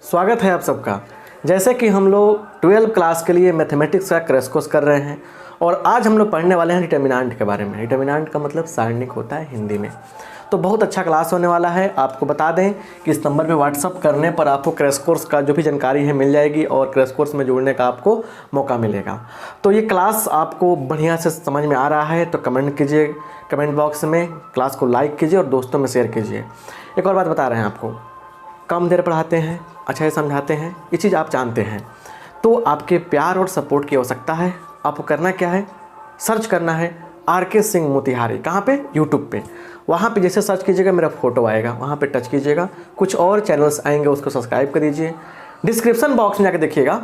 स्वागत है आप सबका। जैसे कि हम लोग 12 क्लास के लिए मैथमेटिक्स का क्रैश कोर्स कर रहे हैं और आज हम लोग पढ़ने वाले हैं डिटर्मिनेंट के बारे में। डिटर्मिनेंट का मतलब सारणिक होता है हिंदी में। तो बहुत अच्छा क्लास होने वाला है। आपको बता दें कि इस नंबर पे व्हाट्सअप करने पर आपको क्रैश कोर्स का जो भी जानकारी है मिल जाएगी और क्रैश कोर्स में जुड़ने का आपको मौका मिलेगा। तो ये क्लास आपको बढ़िया से समझ में आ रहा है तो कमेंट कीजिए, कमेंट बॉक्स में क्लास को लाइक कीजिए और दोस्तों में शेयर कीजिए। एक और बात बता रहे हैं आपको, कम देर पढ़ाते हैं, अच्छा से समझाते हैं, ये चीज़ आप जानते हैं। तो आपके प्यार और सपोर्ट की आवश्यकता है। आपको करना क्या है, सर्च करना है RK सिंह मोतिहारी। कहाँ पे? यूट्यूब पे। वहाँ पे जैसे सर्च कीजिएगा मेरा फ़ोटो आएगा, वहाँ पे टच कीजिएगा, कुछ और चैनल्स आएंगे उसको सब्सक्राइब कर दीजिए। डिस्क्रिप्शन बॉक्स में जाकर देखिएगा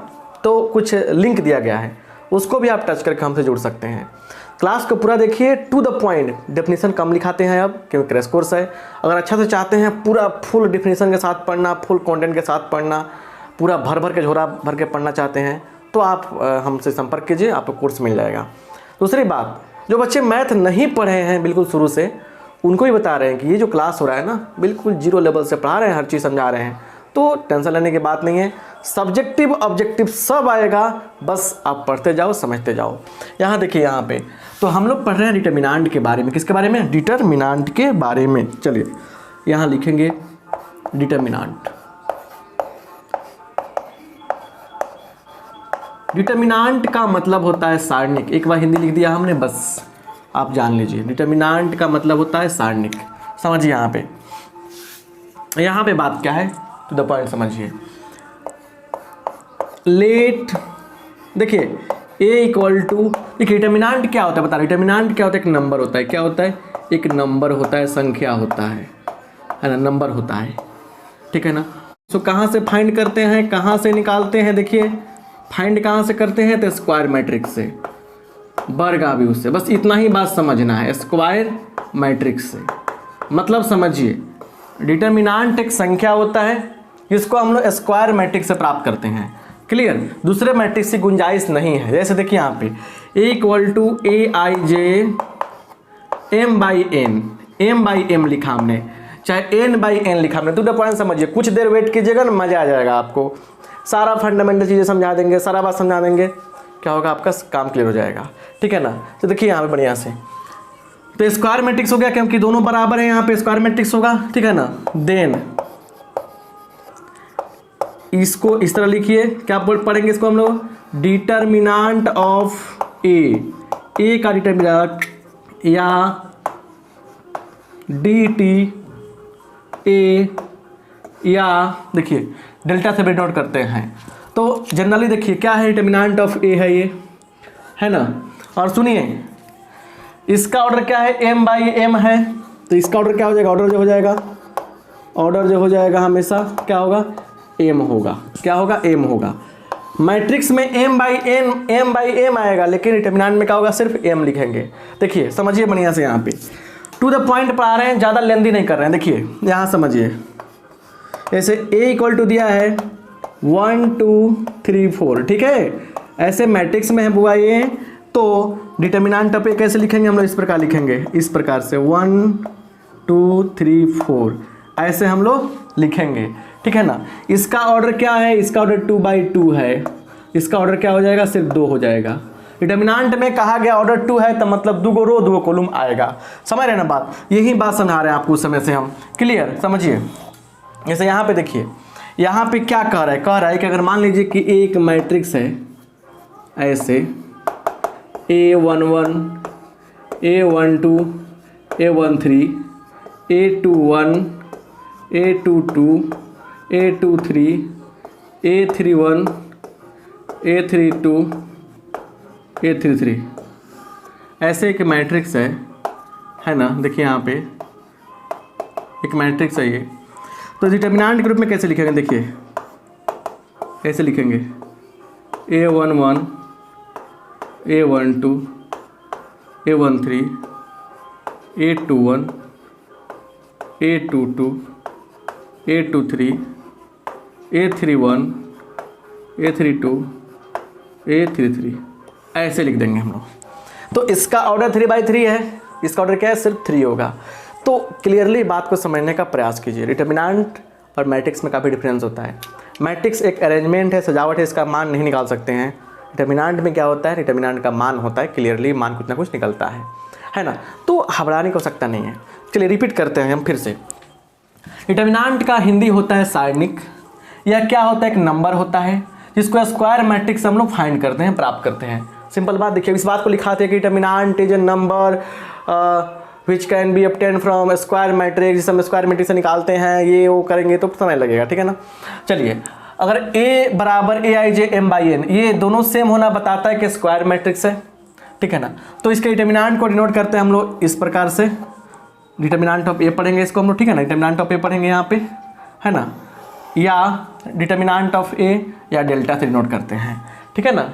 तो कुछ लिंक दिया गया है, उसको भी आप टच करके हमसे जुड़ सकते हैं। क्लास को पूरा देखिए, टू द पॉइंट। डेफिनेशन कम लिखाते हैं अब क्योंकि क्रैश कोर्स है। अगर अच्छा से चाहते हैं पूरा फुल डेफिनेशन के साथ पढ़ना, फुल कंटेंट के साथ पढ़ना, पूरा भर भर के झोरा भर के पढ़ना चाहते हैं तो आप हमसे संपर्क कीजिए, आपको कोर्स मिल जाएगा। दूसरी बात, जो बच्चे मैथ नहीं पढ़े हैं बिल्कुल शुरू से, उनको ही बता रहे हैं कि ये जो क्लास हो रहा है ना, बिल्कुल जीरो लेवल से पढ़ा रहे हैं, हर चीज़ समझा रहे हैं, तो टेंशन लेने की बात नहीं है। सब्जेक्टिव ऑब्जेक्टिव सब आएगा, बस आप पढ़ते जाओ, समझते जाओ। यहाँ देखिए, यहाँ पे तो हम लोग पढ़ रहे हैं डिटर्मिनेंट के बारे में। किसके बारे में? डिटर्मिनेंट के बारे में। चलिए यहाँ लिखेंगे डिटर्मिनेंट। डिटर्मिनेंट का मतलब होता है सारणिक। एक बार हिंदी लिख दिया हमने, बस आप जान लीजिए डिटर्मिनेंट का मतलब होता है सारणिक। समझिए यहाँ पे बात क्या है, टू द पॉइंट समझिए। लेट देखिए A इक्वल टू, देखिए डिटर्मिनेंट क्या होता है बता रहे। डिटर्मिनेंट क्या होता है? एक नंबर होता है। क्या होता है? एक नंबर होता है, संख्या होता है ना, नंबर होता है, ठीक है ना। तो कहाँ से फाइंड करते हैं, कहाँ से निकालते हैं? देखिए फाइंड कहाँ से करते हैं तो स्क्वायर मैट्रिक्स से, वर्ग आव्यूह से। बस इतना ही बात समझना है, स्क्वायर मैट्रिक्स से। मतलब समझिए, डिटर्मिनेंट एक संख्या होता है जिसको हम लोग स्क्वायर मैट्रिक्स से प्राप्त करते हैं। क्लियर? दूसरे मैट्रिक्स की गुंजाइश नहीं है। जैसे देखिए यहाँ पे A equal to AIJ M/n लिखा हमने, चाहे N/n लिखा हमने। टू द पॉइंट समझिए, कुछ देर वेट कीजिएगा ना, मज़ा आ जाएगा आपको। सारा फंडामेंटल चीज़ें समझा देंगे, सारा बात समझा देंगे, क्या होगा आपका काम क्लियर हो जाएगा, ठीक है ना। तो देखिए यहाँ पे बढ़िया से, तो स्क्वायर मैट्रिक्स हो गया क्योंकि दोनों बराबर है, यहाँ पे स्क्वायर मैट्रिक्स होगा, ठीक है ना। देन इसको इस तरह लिखिए, क्या पढ़ेंगे इसको हम लोग? डिटर्मिनेंट ऑफ ए का डिटर्मिनेंट या DT A या देखिए डेल्टा से डिनोट करते हैं। तो जनरली देखिए क्या है, डिटर्मिनेंट ऑफ A है ये, है ना। और सुनिए इसका ऑर्डर क्या है? M/m है, तो इसका ऑर्डर क्या हो जाएगा? ऑर्डर जो हो जाएगा हमेशा क्या होगा? M होगा। क्या होगा? M होगा। मैट्रिक्स में M/m आएगा, लेकिन डिटर्मिनेंट में क्या होगा? सिर्फ M लिखेंगे। देखिए समझिए बढ़िया से, यहाँ पे टू द पॉइंट पढ़ा रहे हैं, ज़्यादा लेंदी नहीं कर रहे हैं। देखिए यहाँ समझिए, ऐसे A इक्वल टू दिया है 1 2 3 4, ठीक है। ऐसे मैट्रिक्स में है बुआ ये, तो डिटर्मिनेंट ऑफ A कैसे लिखेंगे हम लोग? इस प्रकार लिखेंगे, इस प्रकार से 1 2 3 4 ऐसे हम लोग लिखेंगे, ठीक है ना। इसका ऑर्डर क्या है? इसका ऑर्डर 2/2 है। इसका ऑर्डर क्या हो जाएगा? सिर्फ 2 हो जाएगा। डिटर्मिनेंट में कहा गया ऑर्डर 2 है तो मतलब 2 रो 2 कॉलम आएगा। समझ रहे हैं ना बात? यही बात समझा रहे हैं आपको उस समय से हम। क्लियर? समझिए जैसे यहाँ पे देखिए, यहाँ पे क्या कह रहा है? कह रहा है कि अगर मान लीजिए कि एक मैट्रिक्स है ऐसे A11 A12 A13 A21 A22 A23 A31 A32 A33 ऐसे एक मैट्रिक्स है ना। देखिए यहाँ पे एक मैट्रिक्स है ये, तो डिटर्मिनेंट के रूप में कैसे लिखेंगे? देखिए ऐसे लिखेंगे A11 A12 A13 A21 A22 A23 A31 A32 A33 ऐसे लिख देंगे हम लोग। तो इसका ऑर्डर 3/3 है, इसका ऑर्डर क्या है? सिर्फ 3 होगा। तो क्लियरली बात को समझने का प्रयास कीजिए। डिटर्मिनेंट और मैट्रिक्स में काफ़ी डिफरेंस होता है। मैट्रिक्स एक अरेंजमेंट है, सजावट है, इसका मान नहीं निकाल सकते हैं। डिटर्मिनेंट में क्या होता है, डिटर्मिनेंट का मान होता है, क्लियरली मान कुछ ना कुछ निकलता है ना। तो घबराने को सकता नहीं है। चलिए रिपीट करते हैं हम फिर से। डिटर्मिनेंट का हिंदी होता है सारणिक, या क्या होता है, एक नंबर होता है जिसको स्क्वायर मैट्रिक्स हम लोग फाइंड करते हैं, प्राप्त करते हैं। सिंपल बात देखिए, इस बात को लिखा था कि determinant is a number which can be obtain from square matrix. जिसे हम स्क्वायर मैट्रिक्स से निकालते हैं, ये वो करेंगे तो समय लगेगा, ठीक है ना। चलिए, अगर a बराबर aij/m/n, ये दोनों सेम होना बताता है कि स्क्वायर मैट्रिक्स है, ठीक है ना। तो इसके डिटर्मिनेंट को डिनोट करते हैं हम लोग इस प्रकार से, डिटर्मिनेंट ऑफ a पढ़ेंगे इसको हम लोग, ठीक है ना। डिटर्मिनेंट ऑफ a पढ़ेंगे यहाँ पे, है ना, या डिटर्मिनेंट ऑफ a या डेल्टा से डिनोट करते हैं, ठीक है ना।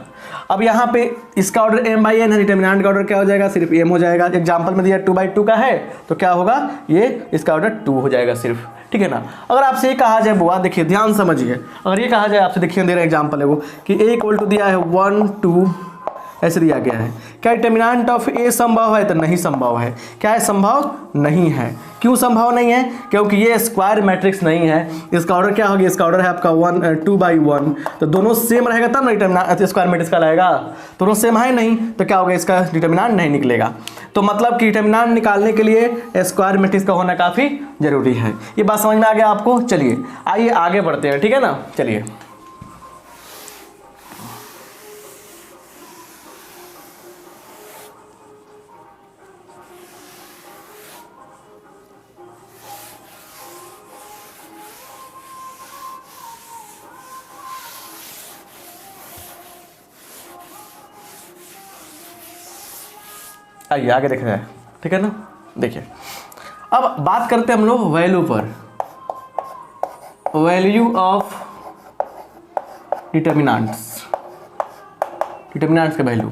अब यहाँ पे इसका ऑर्डर m/n है, डिटर्मिनेंट का ऑर्डर क्या हो जाएगा, सिर्फ m हो जाएगा। एग्जाम्पल में दिया 2/2 का है तो क्या होगा, ये इसका ऑर्डर 2 हो जाएगा सिर्फ, ठीक है ना। अगर आपसे ये कहा जाए बुआ, देखिए ध्यान समझिए, अगर ये कहा जाए आपसे, देखिए दे रहे एग्जाम्पल है वो कि a इक्वल टू दिया है 1 2 ऐसे दिया गया है, क्या डिटर्मिनेंट ऑफ a संभव है, तो नहीं संभव है। क्या है, संभव नहीं है। क्यों संभव नहीं है, क्योंकि ये स्क्वायर मैट्रिक्स नहीं है। इसका ऑर्डर क्या होगा, इसका ऑर्डर है आपका 2/1, तो दोनों सेम रहेगा तब ना डिटर्मिनेंट स्क्वायर मैट्रिक्स का लाएगा। दोनों सेम है नहीं तो क्या होगा, इसका डिटर्मिनेंट नहीं निकलेगा। तो मतलब कि डिटर्मिनेंट निकालने के लिए स्क्वायर मैट्रिक्स का होना काफ़ी जरूरी है। ये बात समझ में आ गया आपको। चलिए आइए आगे बढ़ते हैं, ठीक है ना। चलिए आइए आगे देख रहे हैं, ठीक है ना। देखिए अब बात करते हैं हम लोग वैल्यू पर, वैल्यू ऑफ डिटर्मिनेंट्स, डिटर्मिनेंट्स का वैल्यू।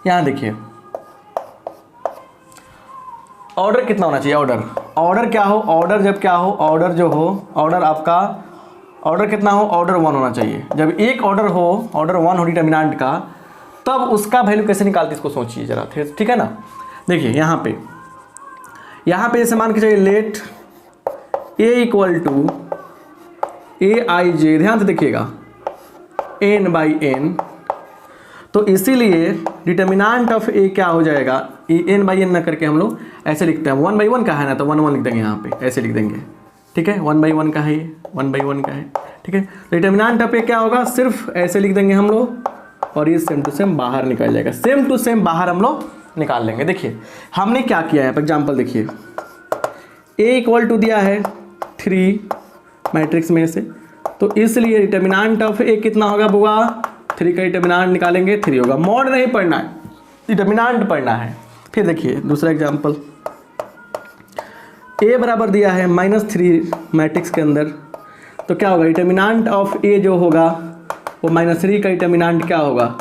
यहां देखिए ऑर्डर कितना होना चाहिए, ऑर्डर क्या हो, ऑर्डर जब क्या हो, ऑर्डर जो हो, ऑर्डर आपका ऑर्डर कितना हो, ऑर्डर 1 होना चाहिए। जब एक ऑर्डर हो, ऑर्डर 1 हो डिटर्मिनेंट का, तब उसका वैल्यू कैसे निकालते इसको सोचिए जरा, ठीक है ना। देखिए यहाँ पे जैसे मान के चलिए let a equal to aij, ध्यान से देखिएगा n/n, तो इसीलिए डिटर्मिनेंट ऑफ a क्या हो जाएगा, n/n ना करके हम लोग ऐसे लिखते हैं, 1/1 का है ना तो 1 लिख देंगे यहाँ पे, ऐसे लिख देंगे, ठीक है। 1/1 का है ये, 1/1 का है, ठीक है। डिटर्मिनेंट ऑफ a क्या होगा, सिर्फ ऐसे लिख देंगे हम लोग, और ये सेम टू सेम बाहर निकल जाएगा, सेम टू सेम बाहर हम लोग निकाल लेंगे। देखिए हमने क्या किया है, एग्जाम्पल देखिए a इक्वल टू दिया है 3 मैट्रिक्स में से, तो इसलिए डिटर्मिनेंट ऑफ a कितना होगा बुआ, 3 का डिटर्मिनेंट निकालेंगे 3 होगा। मॉड नहीं पढ़ना है, डिटर्मिनेंट पढ़ना है। फिर देखिए दूसरा एग्जाम्पल, a बराबर दिया है -3 मैट्रिक्स के अंदर, तो क्या होगा, डिटर्मिनेंट ऑफ a जो होगा वो -3 का डिटर्मिनेंट क्या होगा,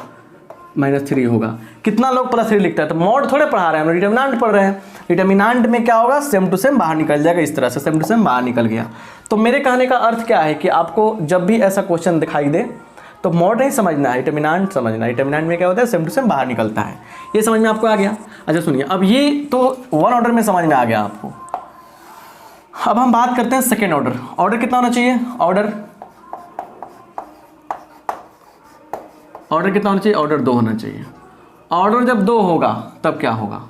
-3 होगा। कितना लोग +3 लिखता है, तो मॉड थोड़े पढ़ा रहे हैं, हम डिटर्मिनेंट पढ़ रहे हैं। डिटर्मिनेंट में क्या होगा, सेम टू सेम बाहर निकल जाएगा, इस तरह से सेम टू सेम बाहर निकल गया। तो मेरे कहने का अर्थ क्या है कि आपको जब भी ऐसा क्वेश्चन दिखाई दे तो मॉड नहीं समझना है, डिटर्मिनेंट समझना है। डिटर्मिनेंट में क्या होता है, सेम टू सेम बाहर निकलता है। ये समझ में आपको आ गया। अच्छा सुनिए, अब ये तो 1 ऑर्डर में समझ में आ गया आपको। अब हम बात करते हैं सेकेंड ऑर्डर। ऑर्डर कितना होना चाहिए, ऑर्डर कितना होना चाहिए, ऑर्डर 2 होना चाहिए। ऑर्डर जब 2 होगा तब क्या होगा,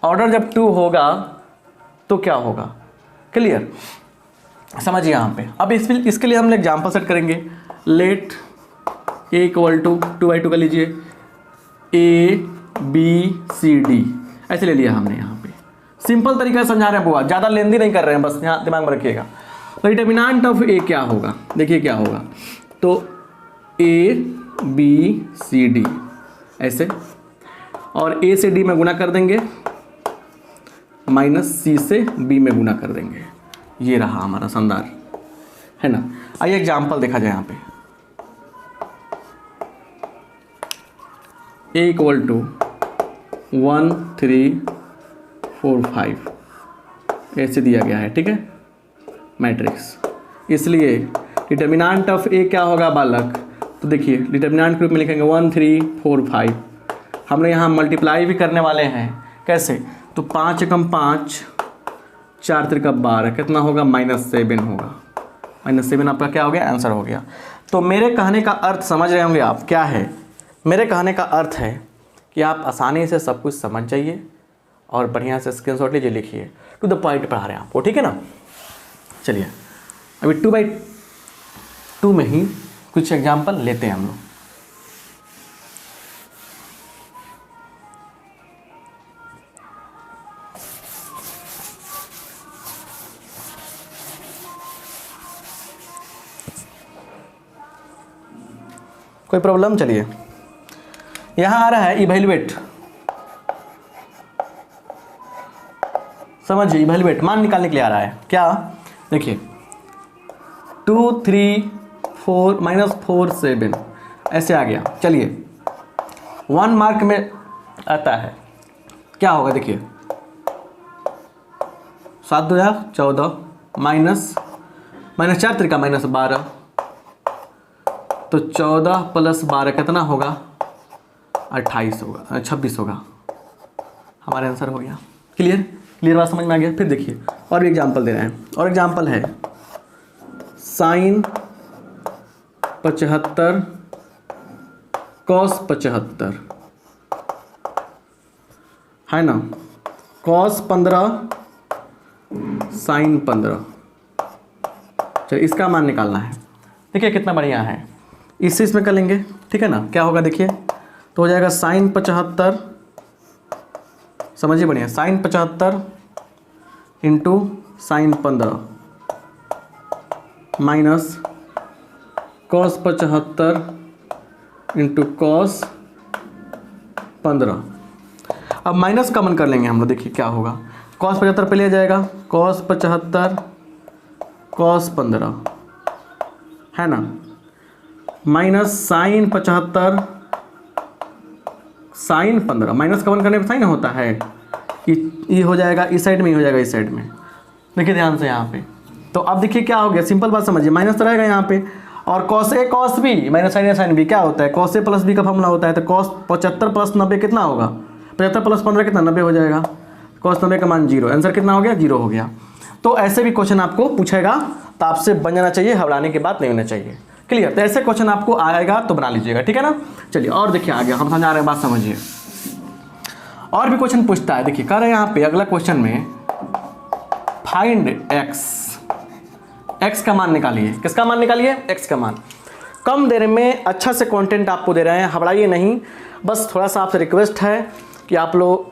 ऑर्डर जब 2 होगा तो क्या होगा, क्लियर समझिए यहाँ पे। अब इसके लिए हम एग्जाम्पल सेट करेंगे। लेट a इक्वल टू 2/2 का लीजिए, ABCD ऐसे ले लिया हमने। यहाँ पे सिंपल तरीका से समझा रहे हैं बुआ, ज़्यादा लेंदी नहीं कर रहे हैं, बस यहाँ दिमाग में रखिएगा। तो डिटर्मिनेंट ऑफ a क्या होगा, देखिए क्या होगा, तो ABCD ऐसे, और A से D में गुना कर देंगे, -C से B में गुना कर देंगे। ये रहा हमारा शानदार, है ना। आइए एग्जाम्पल देखा जाए यहाँ पे। A इक्वल टू 1 3 4 5 ऐसे दिया गया है, ठीक है, मैट्रिक्स। इसलिए डिटर्मिनेंट ऑफ A क्या होगा बालक, तो देखिए डिटर्मिनेंट के रूप में लिखेंगे 1 3 4 5। हमने यहाँ मल्टीप्लाई भी करने वाले हैं, कैसे, तो 5 एकम 5 4 त्रिका 12 कितना होगा -7 होगा। -7 आपका क्या हो गया, आंसर हो गया। तो मेरे कहने का अर्थ समझ रहे होंगे आप क्या है। मेरे कहने का अर्थ है कि आप आसानी से सब कुछ समझ जाइए और बढ़िया से स्क्रीनशॉट लीजिए, लिखिए, टू द पॉइंट पढ़ा रहे हैं आपको, ठीक है ना। चलिए अभी 2x2 में ही कुछ एग्जाम्पल लेते हैं हम लोग। कोई प्रॉब्लम, चलिए यहाँ आ रहा है इवैल्यूएट, समझिए इवैल्यूएट मान निकालने के लिए आ रहा है। क्या, देखिए 2 3 4 -4 7 ऐसे आ गया। चलिए 1 मार्क में आता है, क्या होगा देखिए, 7 2 14 -4 त्रिका -12, तो 14 + 12 कितना होगा, 28 होगा, 26 होगा। हमारा आंसर हो गया। क्लियर बात समझ में आ गया। फिर देखिए और भी एग्जाम्पल दे रहे हैं, और एग्जाम्पल है sin 75 cos 75 है ना, cos 15 sin 15। चलिए इसका मान निकालना है। देखिए कितना बढ़िया है, इससे इसमें कर लेंगे, ठीक है ना। क्या होगा देखिए, तो हो जाएगा sin 75, समझिए बढ़िया, sin 75 into sin 15 minus cos 75 into cos 15। अब माइनस कॉमन कर लेंगे हम लोग, देखिए क्या होगा, cos 75 पे लिया जाएगा, cos 75 cos 15 है ना, minus sin 75 sin 15, minus common करने पर साइन होता है, ये हो जाएगा इस साइड में, ही हो जाएगा इस साइड में। देखिए ध्यान से यहाँ पे, तो अब देखिए क्या हो गया, सिंपल बात समझिए, माइनस तो रहेगा यहाँ पे, और cos A cos B minus sine A sin B क्या होता है, cos A + B का फॉर्मूला होता है। तो cos 75 + 90 कितना होगा, 75 + 15 कितना, 90 हो जाएगा। cos 90 का मान 0, आंसर कितना हो गया, 0 हो गया। तो ऐसे भी क्वेश्चन आपको पूछेगा तो आपसे बन जाना चाहिए, घबराने की बात नहीं होना चाहिए। क्लियर, तो ऐसे क्वेश्चन आपको आएगा तो बना लीजिएगा, ठीक है ना। चलिए और देखिए आगे हम समझा रहे हैं, बात समझिए। और भी क्वेश्चन पूछता है, देखिए कह रहे हैं यहाँ पे अगला क्वेश्चन में फाइंड x का मान निकालिए। किसका मान निकालिए, x का मान। कम देर में अच्छा से कंटेंट आपको दे रहे हैं, घबराइए नहीं। बस थोड़ा सा आपसे रिक्वेस्ट है कि आप लोग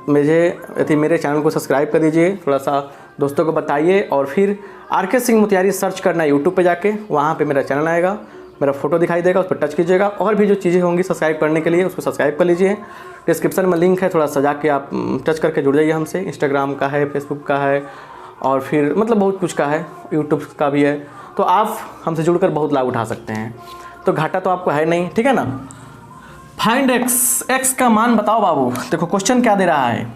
मेरे चैनल को सब्सक्राइब कर दीजिए, थोड़ा सा दोस्तों को बताइए, और फिर RK सिंह मोतिहारी सर्च करना है यूट्यूब पे जाके, वहाँ पे मेरा चैनल आएगा, मेरा फोटो दिखाई देगा, उस पर टच कीजिएगा। और भी जो चीज़ें होंगी सब्सक्राइब करने के लिए उसको सब्सक्राइब कर लीजिए। डिस्क्रिप्शन में लिंक है, थोड़ा सा जाके आप टच करके जुड़ जाइए हमसे। इंस्टाग्राम का है, फेसबुक का है, और फिर मतलब बहुत कुछ का है, यूट्यूब का भी है। तो आप हमसे जुड़कर बहुत लाभ उठा सकते हैं, तो घाटा तो आपको है नहीं, ठीक है ना। फाइंड x का मान बताओ बाबू। देखो क्वेश्चन क्या दे रहा है,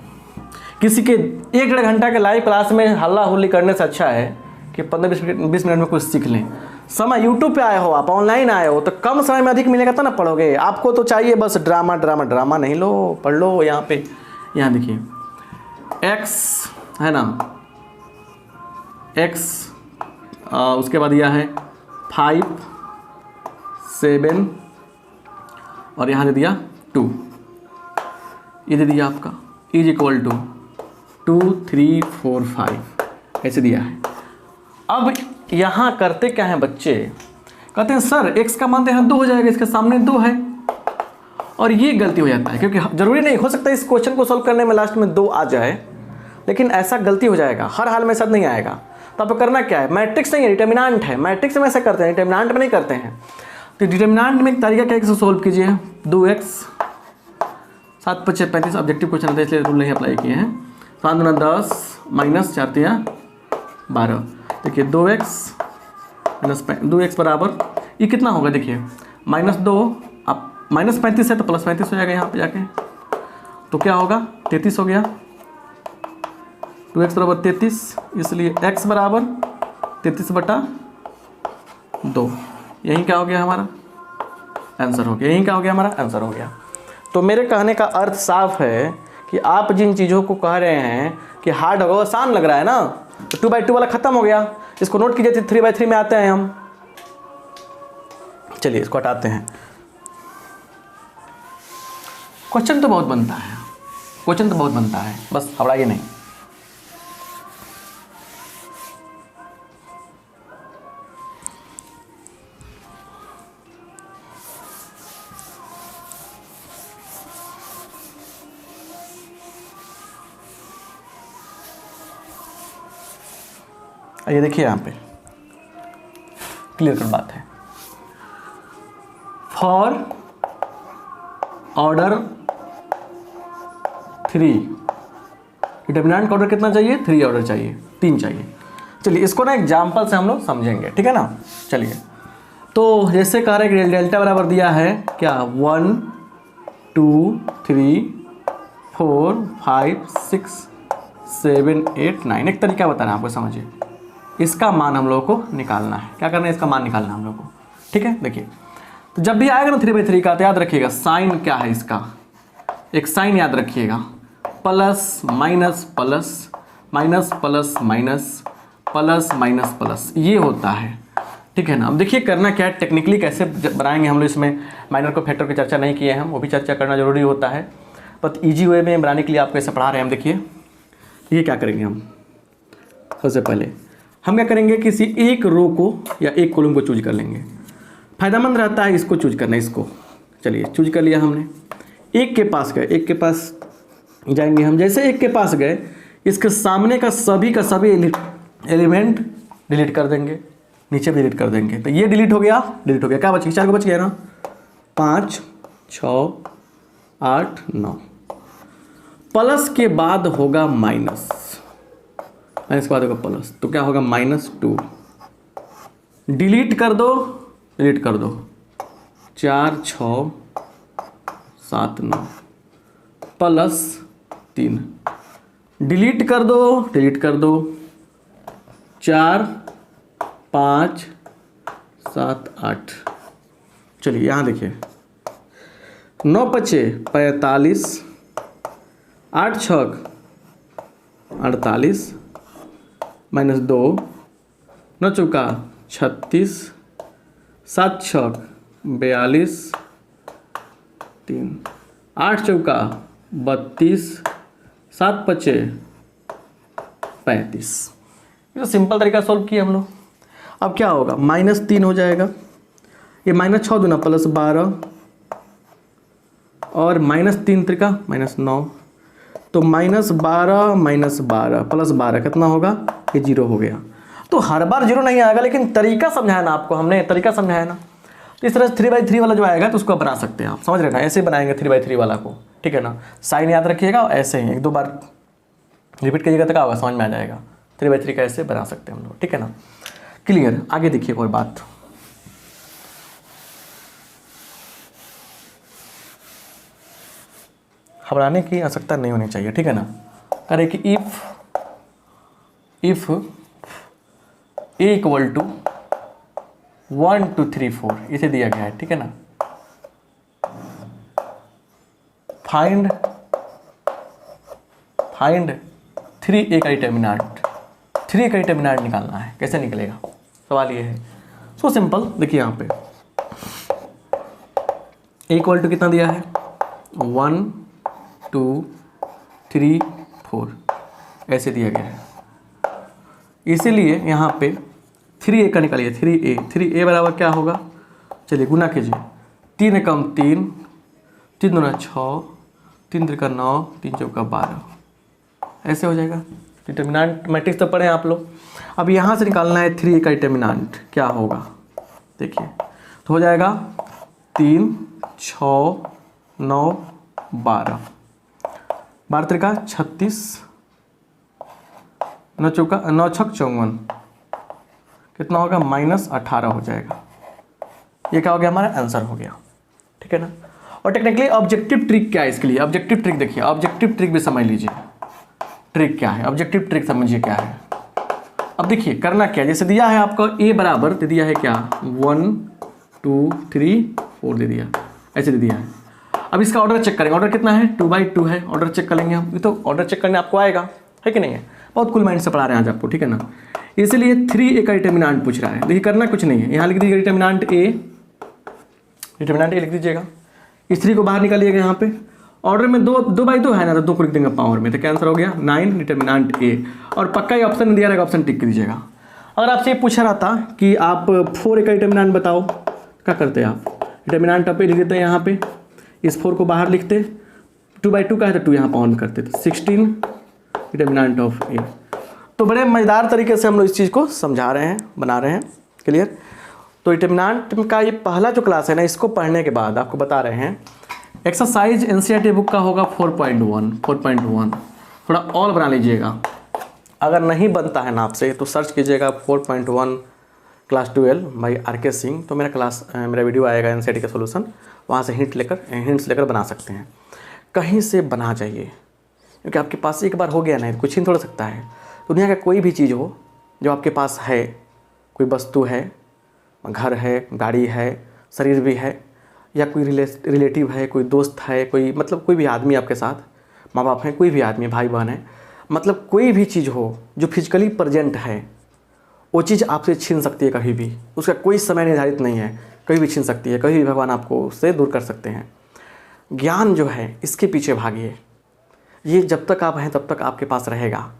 किसी के 1-1.5 घंटा के लाइव क्लास में हल्ला हुल्ली करने से अच्छा है कि 15-20 मिनट में कुछ सीख लें। समय यूट्यूब पे आए हो, आप ऑनलाइन आए हो, तो कम समय में अधिक मिलेगा तो ना पढ़ोगे। आपको तो चाहिए बस ड्रामा नहीं, लो पढ़ लो। यहाँ पे यहाँ देखिए x है ना, x उसके बाद यह है 5 7 और यहाँ दे दिया 2, ये दे दिया आपका = 2 3 4 5 ऐसे दिया है। अब यहाँ करते क्या है बच्चे, कहते हैं सर x का मान तो यहाँ 2 हो जाएगा, इसके सामने 2 है, और ये गलती हो जाता है, क्योंकि जरूरी नहीं हो सकता इस क्वेश्चन को सॉल्व करने में लास्ट में 2 आ जाए, लेकिन ऐसा गलती हो जाएगा, हर हाल में ऐसा नहीं आएगा। तो आपको करना क्या है, मैट्रिक्स नहीं है, डिटर्मिनेंट है। मैट्रिक्स में ऐसा करते हैं, डिटर्मिनेंट में नहीं करते हैं। तो डिटर्मिनेंट में एक तरीका क्या है, सोल्व कीजिए। 2x 7 × 5 = 35, ऑब्जेक्टिव क्वेश्चन है इसलिए रूल नहीं अप्लाई किए हैं। 5 × 10 -4 × 12। देखिए 2x बराबर ये कितना होगा, देखिए -2, अब -35 है तो +35 हो जाएगा यहाँ पे जाके, तो क्या होगा 33 हो गया। 2x बराबर 33, इसलिए x बराबर 33/2। यही क्या हो गया हमारा आंसर हो गया, यही क्या हो गया हमारा आंसर हो गया। तो मेरे कहने का अर्थ साफ है कि आप जिन चीज़ों को कह रहे हैं कि हार्ड होगा, आसान लग रहा है ना, तो 2/2 वाला खत्म हो गया, इसको नोट कीजिए। 3/3 में आते हैं हम, चलिए इसको हटाते हैं। क्वेश्चन तो बहुत बनता है, क्वेश्चन तो बहुत बनता है, बस घबराइए नहीं। ये देखिए यहाँ पे क्लियर कट बात है। फॉर ऑर्डर 3 डिटर्मिनेंट का ऑर्डर कितना चाहिए? 3 ऑर्डर चाहिए, 3 चाहिए। चलिए इसको ना एग्जाम्पल से हम लोग समझेंगे, ठीक है ना। चलिए तो जैसे कह रहे हैं कि डेल्टा बराबर दिया है क्या, 1 2 3 4 5 6 7 8 9। एक तरीका बता रहे हैं आपको, समझिए। इसका मान हम लोगों को निकालना है। क्या करना है? इसका मान निकालना है हम लोग को, ठीक है। देखिए तो जब भी आएगा ना 3/3 का, तो याद रखिएगा साइन क्या है इसका, एक साइन याद रखिएगा, plus minus plus minus plus minus plus minus plus, ये होता है, ठीक है ना। अब देखिए करना क्या है, टेक्निकली कैसे बनाएंगे हम लोग। इसमें माइनर को फैक्टर की चर्चा नहीं किए हैं हम, वो भी चर्चा करना जरूरी होता है, बट ईजी वे में बनाने के लिए आपको ऐसे पढ़ा रहे हैं हम। देखिए ये क्या करेंगे हम, सबसे पहले हम क्या करेंगे, किसी एक रो को या एक कॉलम को चूज कर लेंगे। फायदेमंद रहता है इसको चूज करना, इसको। चलिए चूज कर लिया हमने, एक के पास गए, एक के पास जाएंगे हम। जैसे एक के पास गए, इसके सामने का सभी एलिमेंट डिलीट कर देंगे, नीचे भी डिलीट कर देंगे। तो ये डिलीट हो गया, डिलीट हो गया। क्या बच गया? 4 को बच गया ना, 5 6 8 9। प्लस के बाद होगा माइनस, माइनस के बाद होगा प्लस, तो क्या होगा -2। डिलीट कर दो, डिलीट कर दो, 4 6 7 9 प्लस 3। डिलीट कर दो, डिलीट कर दो, 4 5 7 8। चलिए यहाँ देखिए, 9 5 45, 8 6 48, -2, 9 चौका 36, 7 6 42, 3, 8 चौका 32, 7 5 35। ये तो सिंपल तरीका सॉल्व किया हम लोग। अब क्या होगा, -3 हो जाएगा, ये -6 दूना +12 और -3 त्रिका -9, तो -12 -12 +12 कितना होगा, ये 0 हो गया। तो हर बार 0 नहीं आएगा, लेकिन तरीका समझाया ना आपको हमने, तरीका समझाया ना। तो इस तरह से 3/3 वाला जो आएगा तो उसको आप बना सकते हैं, आप समझ रहे ना, ऐसे बनाएंगे 3/3 वाला को, ठीक है ना। साइन याद रखिएगा, ऐसे ही 1-2 बार रिपीट करिएगा तो क्या होगा, समझ में आ जाएगा। 3/3 का ऐसे बना सकते हैं हम लोग, ठीक है ना। क्लियर। आगे देखिए और बात, घबराने की आवश्यकता नहीं होनी चाहिए, ठीक है ना। अरे कि इफ a इक्वल टू 1 2 3 4 इसे दिया गया है, ठीक है ना। फाइंड 3a का डिटर्मिनेंट, 3a का डिटर्मिनेंट निकालना है। कैसे निकलेगा, सवाल ये है। सो सिंपल, देखिए यहाँ पे a इक्वल टू कितना दिया है, 1 2 3 4 ऐसे दिया गया है। इसीलिए यहाँ पे 3a का निकालिए, 3a बराबर क्या होगा, चलिए गुना कीजिए, 3 कम 3, 3 दूना 6, 3 त्रिका 9, 3 चौका 12 ऐसे हो जाएगा। डिटर्मिनेंट मैट्रिक्स तो पढ़े आप लोग। अब यहाँ से निकालना है 3a का डिटर्मिनेंट क्या होगा, देखिए तो हो जाएगा 3 6 9 12, 12 त्रिका 36, 9 चौका 9 छक 54 कितना होगा, -18 हो जाएगा। ये क्या हो गया, हमारा आंसर हो गया, ठीक है ना। और टेक्निकली ऑब्जेक्टिव ट्रिक क्या है इसके लिए, ऑब्जेक्टिव ट्रिक देखिए, ऑब्जेक्टिव ट्रिक भी समझ लीजिए। ट्रिक क्या है, ऑब्जेक्टिव ट्रिक समझिए क्या है। अब देखिए करना क्या है, जैसे दिया है आपको a बराबर दे दिया है क्या, 1 2 3 4 दे दिया, ऐसे दे दिया है। अब इसका ऑर्डर चेक करेंगे, ऑर्डर कितना है, 2/2 है। ऑर्डर चेक कर लेंगे हम, ये तो ऑर्डर चेक करने आपको आएगा, है कि नहीं है। बहुत कूल माइंड से पढ़ा रहे हैं आज आपको, ठीक है ना। इसलिए 3A का डिटर्मिनेंट पूछ रहा है। देखिए करना कुछ नहीं है, यहाँ लिख दीजिएगा डिटर्मिनेंट ए लिख दीजिएगा। इस 3 को बाहर निकालिएगा यहाँ पे। ऑर्डर में 2/2 है ना, तो 2 को लिख देंगे पावर में, तो क्या आंसर हो गया 9 डिटर्मिनेंट ए। और पक्का ये ऑप्शन दिया रहेगा, ऑप्शन टिक कर दीजिएगा। अगर आपसे ये पूछा रहता कि आप 4A का डिटर्मिनेंट बताओ, क्या करते आप, डिटर्मिनेंट ऑफ ए लिख देते हैं यहाँ पे, इस 4 को बाहर लिखते, 2/2 का है तो 2 यहाँ पावर में करते, तो 16 डिटर्मिनेंट ऑफ ए। तो बड़े मज़ेदार तरीके से हम लोग इस चीज़ को समझा रहे हैं, बना रहे हैं, क्लियर। तो डिटर्मिनेंट का ये पहला जो क्लास है ना, इसको पढ़ने के बाद आपको बता रहे हैं एक्सरसाइज एनसीईआरटी बुक का होगा 4.1 थोड़ा और बना लीजिएगा। अगर नहीं बनता है ना आपसे तो सर्च कीजिएगा 4.1 क्लास 12 बाई RK सिंह, तो मेरा वीडियो आएगा एनसीईआरटी का सोल्यूशन, वहाँ से हिंट्स लेकर बना सकते हैं। कहीं से बना चाहिए, क्योंकि आपके पास एक बार हो गया नहीं तो कुछ छीन थोड़ा सकता है। दुनिया का कोई भी चीज़ हो जो आपके पास है, कोई वस्तु है, घर है, गाड़ी है, शरीर भी है, या कोई रिलेटिव है, कोई दोस्त है, कोई मतलब कोई भी आदमी आपके साथ, माँ बाप हैं, कोई भी आदमी, भाई बहन है, मतलब कोई भी चीज़ हो जो फिजिकली प्रेजेंट है, वो चीज़ आपसे छीन सकती है कभी भी। उसका कोई समय निर्धारित नहीं है, कभी भी छीन सकती है, कभी भी भगवान आपको उससे दूर कर सकते हैं। ज्ञान जो है इसके पीछे भागिए, ये जब तक आप हैं तब तक आपके पास रहेगा।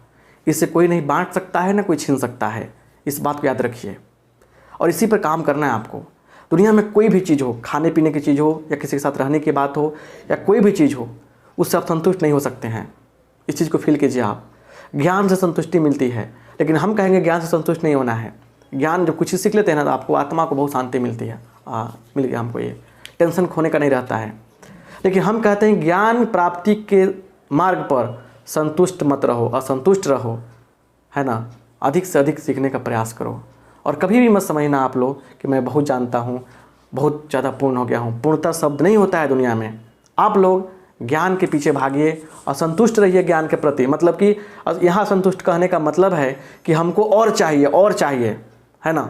इसे कोई नहीं बांट सकता है, ना कोई छीन सकता है, इस बात को याद रखिए। और इसी पर काम करना है आपको। दुनिया में कोई भी चीज़ हो, खाने पीने की चीज़ हो, या किसी के साथ रहने की बात हो, या कोई भी चीज़ हो, उससे आप संतुष्ट नहीं हो सकते हैं। इस चीज़ को फील कीजिए आप। ज्ञान से संतुष्टि मिलती है, लेकिन हम कहेंगे ज्ञान से संतुष्ट नहीं होना है। ज्ञान जब कुछ सीख लेते हैं ना, तो आपको आत्मा को बहुत शांति मिलती है। मिल गया हमको, ये टेंशन खोने का नहीं रहता है। लेकिन हम कहते हैं ज्ञान प्राप्ति के मार्ग पर संतुष्ट मत रहो, असंतुष्ट रहो, है ना। अधिक से अधिक सीखने का प्रयास करो, और कभी भी मत समझना आप लोग कि मैं बहुत जानता हूँ, बहुत ज़्यादा पूर्ण हो गया हूँ। पूर्णता शब्द नहीं होता है दुनिया में। आप लोग ज्ञान के पीछे भागिए, असंतुष्ट रहिए ज्ञान के प्रति। मतलब कि यहाँ संतुष्ट कहने का मतलब है कि हमको और चाहिए, है ना।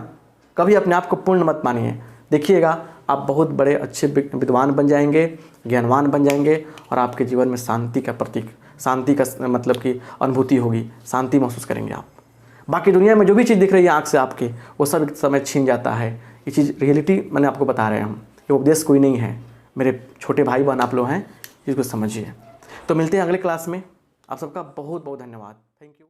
कभी अपने आप को पूर्ण मत मानिए। देखिएगा आप बहुत बड़े अच्छे विद्वान बन जाएंगे, ज्ञानवान बन जाएंगे, और आपके जीवन में शांति का प्रतीक, शांति का मतलब कि अनुभूति होगी, शांति महसूस करेंगे आप। बाकी दुनिया में जो भी चीज़ दिख रही है आँख से आपके, वो सब एक समय छीन जाता है। ये चीज़ रियलिटी मैंने आपको बता रहे हैं हम, ये उपदेश कोई नहीं है। मेरे छोटे भाई बहन आप लोग हैं, इसको समझिए। तो मिलते हैं अगले क्लास में। आप सबका बहुत बहुत धन्यवाद। Thank you.